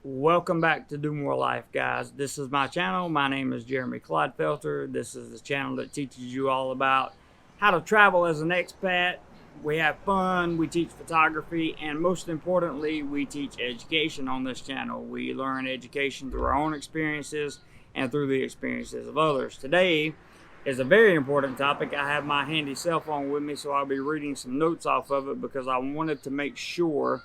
Welcome back to DoMoreLife, guys. This is my channel. My name is Jeremy Clodfelter. This is the channel that teaches you all about how to travel as an expat. We have fun, we teach photography, and most importantly, we teach education on this channel. We learn education through our own experiences and through the experiences of others. Today is a very important topic. I have my handy cell phone with me, so I'll be reading some notes off of it because I wanted to make sure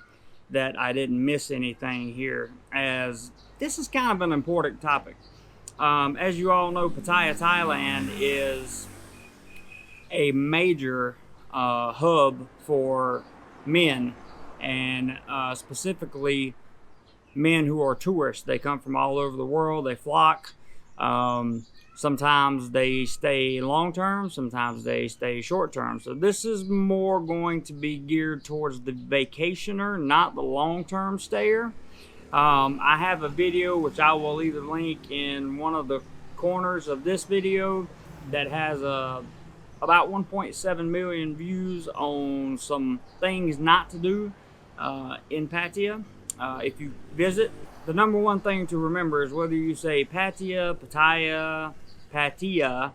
that I didn't miss anything here, as this is kind of an important topic. As you all know, Pattaya, Thailand is a major hub for men, and specifically men who are tourists. They come from all over the world, they flock. Sometimes they stay long term, sometimes they stay short term. So this is more going to be geared towards the vacationer, not the long term stayer. I have a video which I will either link in one of the corners of this video that has about 1.7 million views on some things not to do in Pattaya if you visit. The number one thing to remember is whether you say Pattaya, Pattaya,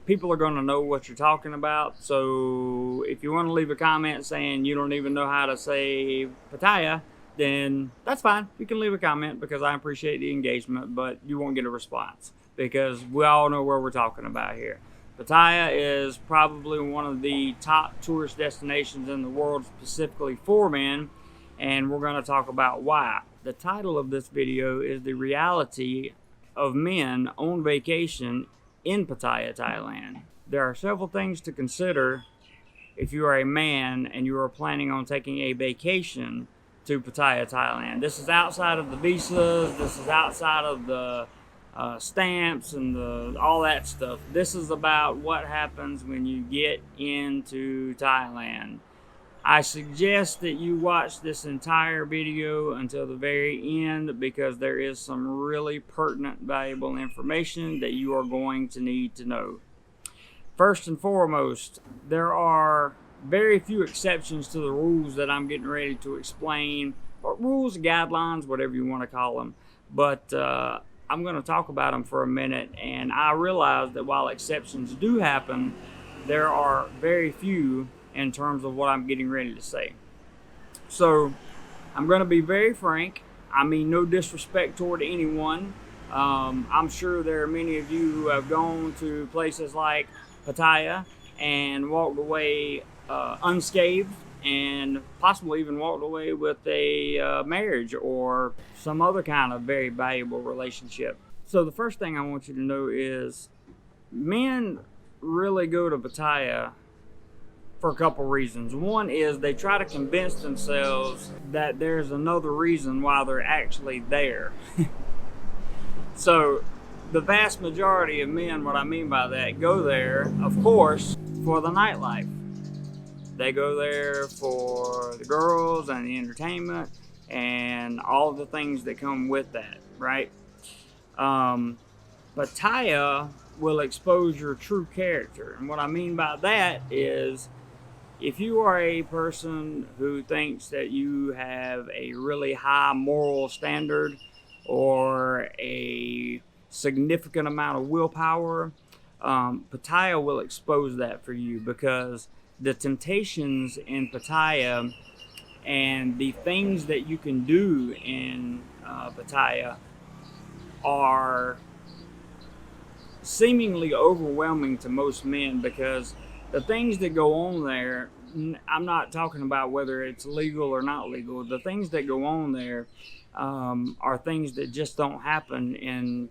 people are going to know what you're talking about. So if you want to leave a comment saying you don't even know how to say Pattaya, then that's fine. You can leave a comment because I appreciate the engagement, but you won't get a response because we all know where we're talking about here. Pattaya is probably one of the top tourist destinations in the world, specifically for men, and we're going to talk about why. The title of this video is The Reality of Men on Vacation in Pattaya, Thailand. There are several things to consider if you are a man and you are planning on taking a vacation to Pattaya, Thailand. This is outside of the visas, this is outside of the stamps and all that stuff. This is about what happens when you get into Thailand. I suggest that you watch this entire video until the very end because there is some really pertinent, valuable information that you are going to need to know. First and foremost, there are very few exceptions to the rules that I'm getting ready to explain, or rules, guidelines, whatever you want to call them. But I'm going to talk about them for a minute, and I realize that while exceptions do happen, there are very few in terms of what I'm getting ready to say. So I'm going to be very frank. I mean no disrespect toward anyone. I'm sure there are many of you who have gone to places like Pattaya and walked away unscathed, and possibly even walked away with a marriage or some other kind of very valuable relationship. So the first thing I want you to know is men really go to Pattaya for a couple reasons. One is they try to convince themselves that there's another reason why they're actually there. So the vast majority of men, what I mean by that, go there, of course, for the nightlife. They go there for the girls and the entertainment and all of the things that come with that, right? Pattaya will expose your true character. And what I mean by that is if you are a person who thinks that you have a really high moral standard or a significant amount of willpower, Pattaya will expose that for you, because the temptations in Pattaya and the things that you can do in Pattaya are seemingly overwhelming to most men, because the things that go on there, I'm not talking about whether it's legal or not legal. The things that go on there are things that just don't happen in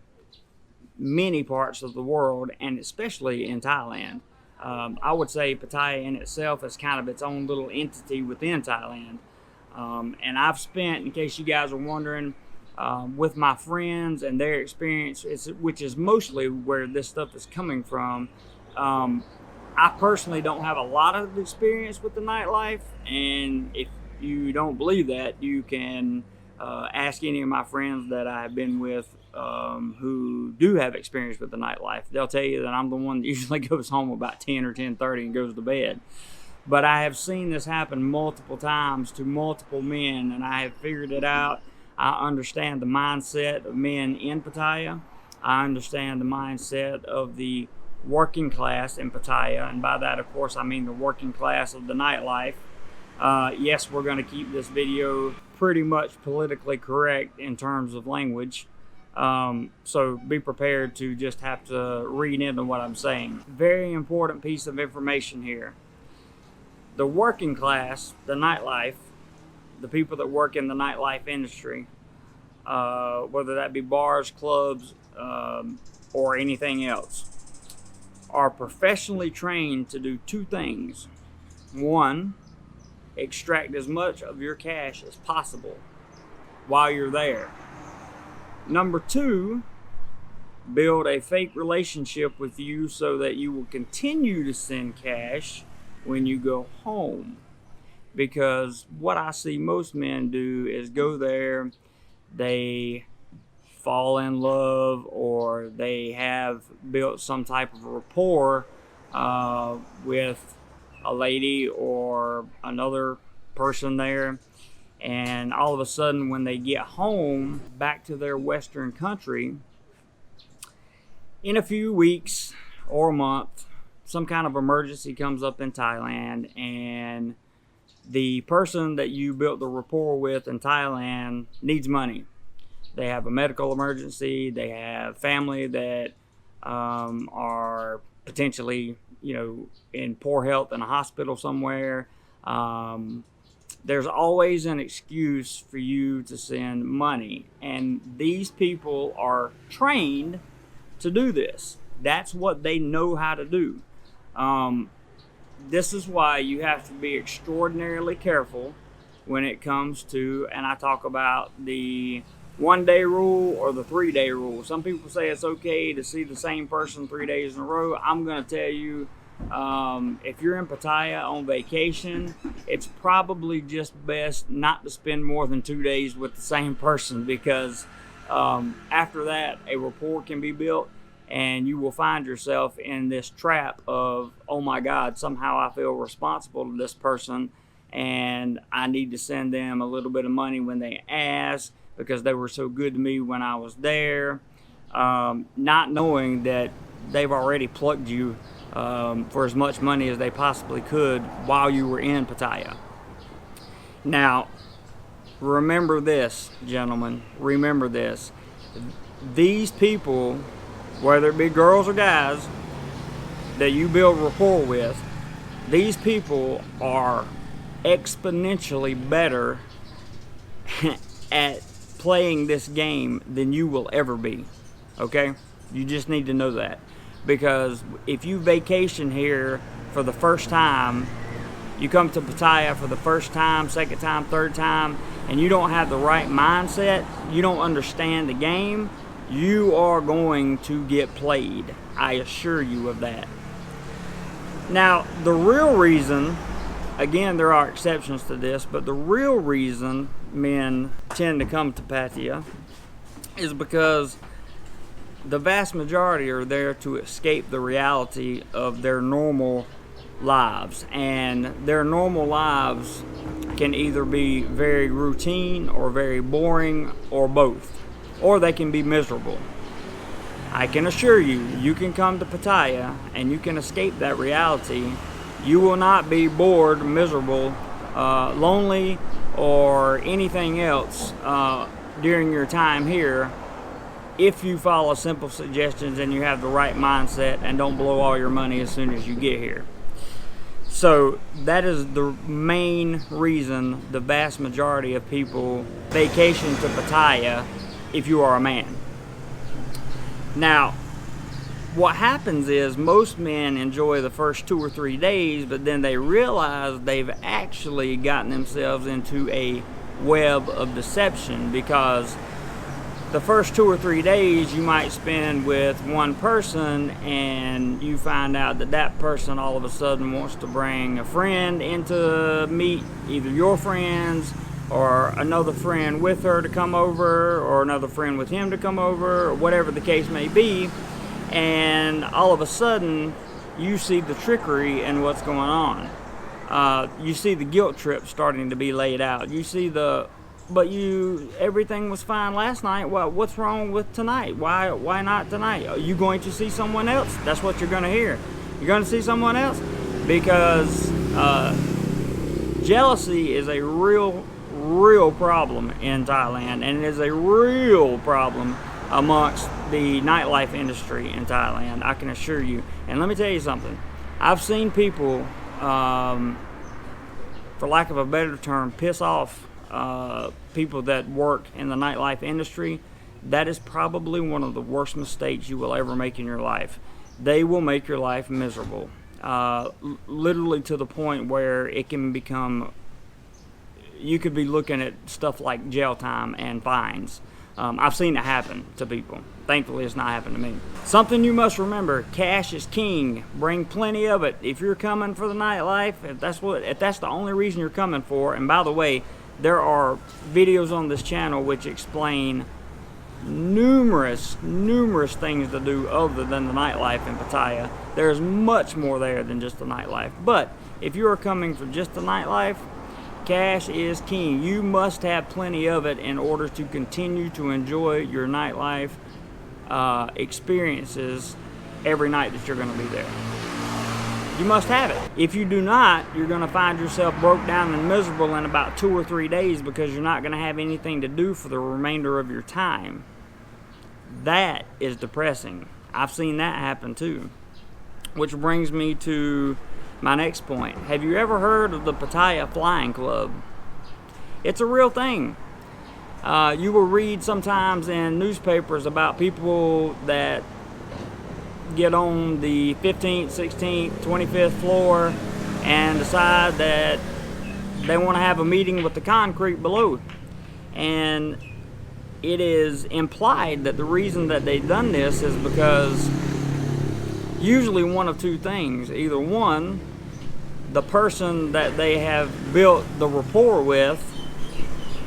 many parts of the world, and especially in Thailand. I would say Pattaya in itself is kind of its own little entity within Thailand. And I've spent, in case you guys are wondering, with my friends and their experience, which is mostly where this stuff is coming from. I personally don't have a lot of experience with the nightlife, and if you don't believe that, you can ask any of my friends that I've been with who do have experience with the nightlife. They'll tell you that I'm the one that usually goes home about 10 or 10:30 and goes to bed. But I have seen this happen multiple times to multiple men, and I have figured it out. I understand the mindset of men in Pattaya. I understand the mindset of the working class in Pattaya, and by that, of course, I mean the working class of the nightlife. Yes, we're going to keep this video pretty much politically correct in terms of language, so be prepared to just have to read into what I'm saying. Very important piece of information here. The working class, the nightlife, the people that work in the nightlife industry, whether that be bars, clubs, or anything else, are professionally trained to do two things. One, extract as much of your cash as possible while you're there. Number two, build a fake relationship with you so that you will continue to send cash when you go home. Because what I see most men do is go there, they fall in love, or they have built some type of rapport with a lady or another person there, and all of a sudden when they get home back to their Western country, in a few weeks or a month, some kind of emergency comes up in Thailand, and the person that you built the rapport with in Thailand needs money. They have a medical emergency, they have family that are potentially, in poor health in a hospital somewhere. There's always an excuse for you to send money, and these people are trained to do this. That's what they know how to do. This is why you have to be extraordinarily careful when it comes to, and I talk about the 1-day rule or the 3-day rule. Some people say it's okay to see the same person 3 days in a row. I'm going to tell you, if you're in Pattaya on vacation, it's probably just best not to spend more than 2 days with the same person, because after that, a rapport can be built, and you will find yourself in this trap of, oh my God, somehow I feel responsible to this person, and I need to send them a little bit of money when they ask, because they were so good to me when I was there, not knowing that they've already plugged you for as much money as they possibly could while you were in Pattaya. Now, remember this, gentlemen, remember this. These people, whether it be girls or guys, that you build rapport with, these people are exponentially better at playing this game than you will ever be. Okay? You just need to know that. Because if you vacation here for the first time, you come to Pattaya for the first time, second time, third time, and you don't have the right mindset, you don't understand the game, you are going to get played. I assure you of that. Now, the real reason, again, there are exceptions to this, but the real reason men tend to come to Pattaya is because the vast majority are there to escape the reality of their normal lives. And their normal lives can either be very routine or very boring, or both. Or they can be miserable. I can assure you, you can come to Pattaya and you can escape that reality. You will not be bored, miserable, lonely, or anything else during your time here, if you follow simple suggestions and you have the right mindset and don't blow all your money as soon as you get here. So that is the main reason the vast majority of people vacation to Pattaya if you are a man. Now, what happens is most men enjoy the first 2 or 3 days, but then they realize they've actually gotten themselves into a web of deception, because the first 2 or 3 days you might spend with one person, and you find out that that person all of a sudden wants to bring a friend in to meet either your friends or another friend with her to come over, or another friend with him to come over, or whatever the case may be. And all of a sudden you see the trickery in what's going on. You see the guilt trip starting to be laid out. You see the but everything was fine last night. Well, what's wrong with tonight? Why not tonight? Are you going to see someone else? That's what you're going to hear. You're going to see someone else because jealousy is a real problem in Thailand, and it is a real problem amongst the nightlife industry in Thailand, I can assure you. And let me tell you something. I've seen people, for lack of a better term, piss off people that work in the nightlife industry. That is probably one of the worst mistakes you will ever make in your life. They will make your life miserable, literally to the point where it can become, you could be looking at stuff like jail time and fines. I've seen it happen to people. Thankfully, it's not happened to me. Something you must remember, cash is king. Bring plenty of it. If you're coming for the nightlife, if that's the only reason you're coming for, and by the way, there are videos on this channel which explain numerous things to do other than the nightlife in Pattaya. There's much more there than just the nightlife. But if you are coming for just the nightlife, cash is king. You must have plenty of it in order to continue to enjoy your nightlife experiences every night that you're going to be there. You must have it. If you do not, you're going to find yourself broke down and miserable in about 2 or 3 days because you're not going to have anything to do for the remainder of your time. That is depressing. I've seen that happen too. Which brings me to my next point. Have you ever heard of the Pattaya Flying Club? It's a real thing. You will read sometimes in newspapers about people that get on the 15th, 16th, 25th floor and decide that they want to have a meeting with the concrete below. And it is implied that the reason that they've done this is because usually one of two things. Either one, the person that they have built the rapport with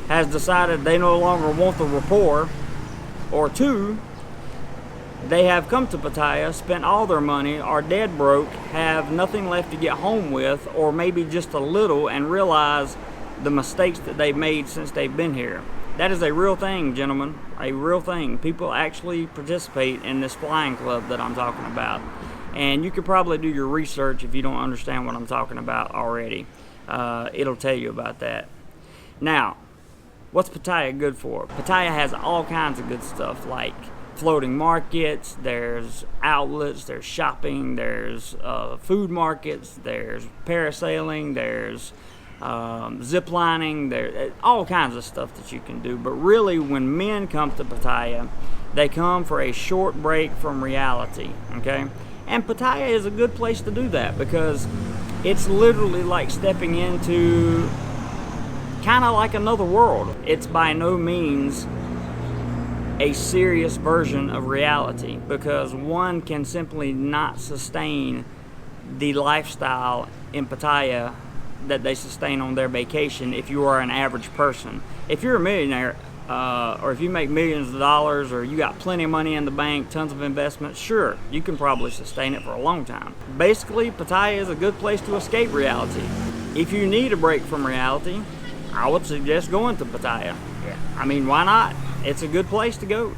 has decided they no longer want the rapport, or two, they have come to Pattaya, spent all their money, are dead broke, have nothing left to get home with, or maybe just a little, and realize the mistakes that they've made since they've been here. That is a real thing, gentlemen, a real thing. People actually participate in this flying club that I'm talking about. And you could probably do your research if you don't understand what I'm talking about already. It'll tell you about that. Now, what's Pattaya good for? Pattaya has all kinds of good stuff like floating markets, there's outlets, there's shopping, there's food markets, there's parasailing, there's zip lining, there's all kinds of stuff that you can do. But really, when men come to Pattaya, they come for a short break from reality, okay? And Pattaya is a good place to do that because it's literally like stepping into kind of like another world. It's by no means a serious version of reality because one can simply not sustain the lifestyle in Pattaya that they sustain on their vacation if you are an average person. If you're a millionaire, or if you make millions of dollars, or you got plenty of money in the bank, tons of investments, sure, you can probably sustain it for a long time. Basically, Pattaya is a good place to escape reality. If you need a break from reality, I would suggest going to Pattaya. Yeah. I mean, why not? It's a good place to go.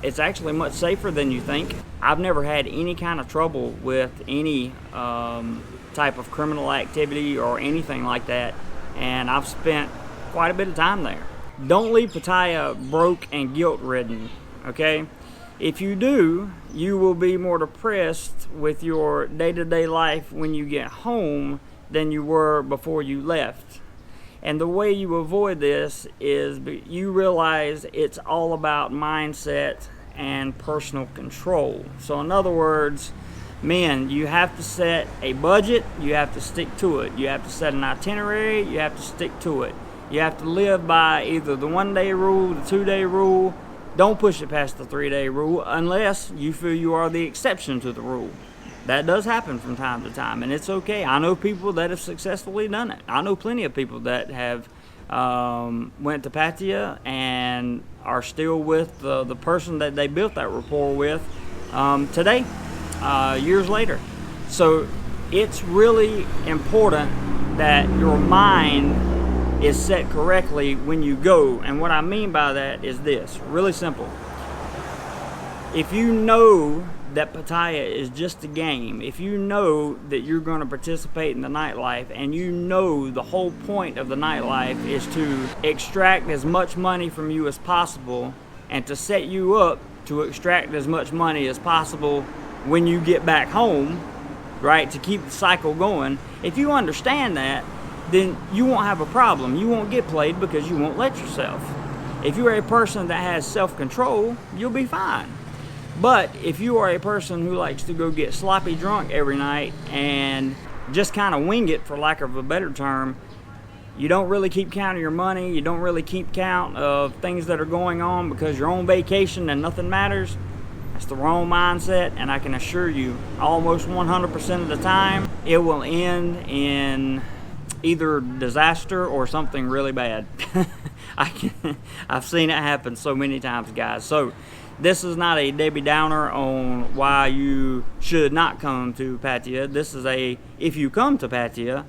It's actually much safer than you think. I've never had any kind of trouble with any type of criminal activity or anything like that, and I've spent quite a bit of time there. Don't leave Pattaya broke and guilt-ridden, okay? If you do, you will be more depressed with your day-to-day life when you get home than you were before you left. And the way you avoid this is you realize it's all about mindset and personal control. So in other words, men, you have to set a budget, you have to stick to it. You have to set an itinerary, you have to stick to it. You have to live by either the 1-day rule, the 2-day rule. Don't push it past the 3-day rule unless you feel you are the exception to the rule. That does happen from time to time, and it's okay. I know people that have successfully done it. I know plenty of people that have went to Pattaya and are still with the person that they built that rapport with today, years later. So it's really important that your mind is set correctly when you go. And what I mean by that is this, really simple. If you know that Pattaya is just a game, if you know that you're going to participate in the nightlife, and you know the whole point of the nightlife is to extract as much money from you as possible and to set you up to extract as much money as possible when you get back home, right, to keep the cycle going, if you understand that, then you won't have a problem. You won't get played because you won't let yourself. If you're a person that has self-control, you'll be fine. But if you are a person who likes to go get sloppy drunk every night and just kind of wing it, for lack of a better term, you don't really keep count of your money, you don't really keep count of things that are going on because you're on vacation and nothing matters, that's the wrong mindset. And I can assure you, almost 100% of the time, it will end in either disaster or something really bad. I've seen it happen so many times, guys. So this is not a Debbie Downer on why you should not come to Pattaya. This is a, if you come to Pattaya,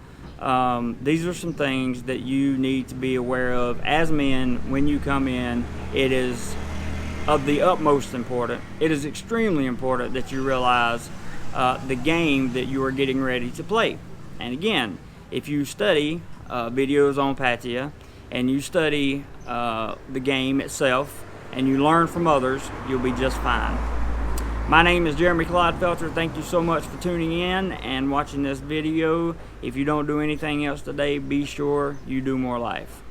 these are some things that you need to be aware of as men when you come in. It is of the utmost important. It is extremely important that you realize the game that you are getting ready to play. And again, if you study videos on Pattaya and you study the game itself and you learn from others, you'll be just fine. My name is Jeremy Clodfelter. Thank you so much for tuning in and watching this video. If you don't do anything else today, be sure you do more life.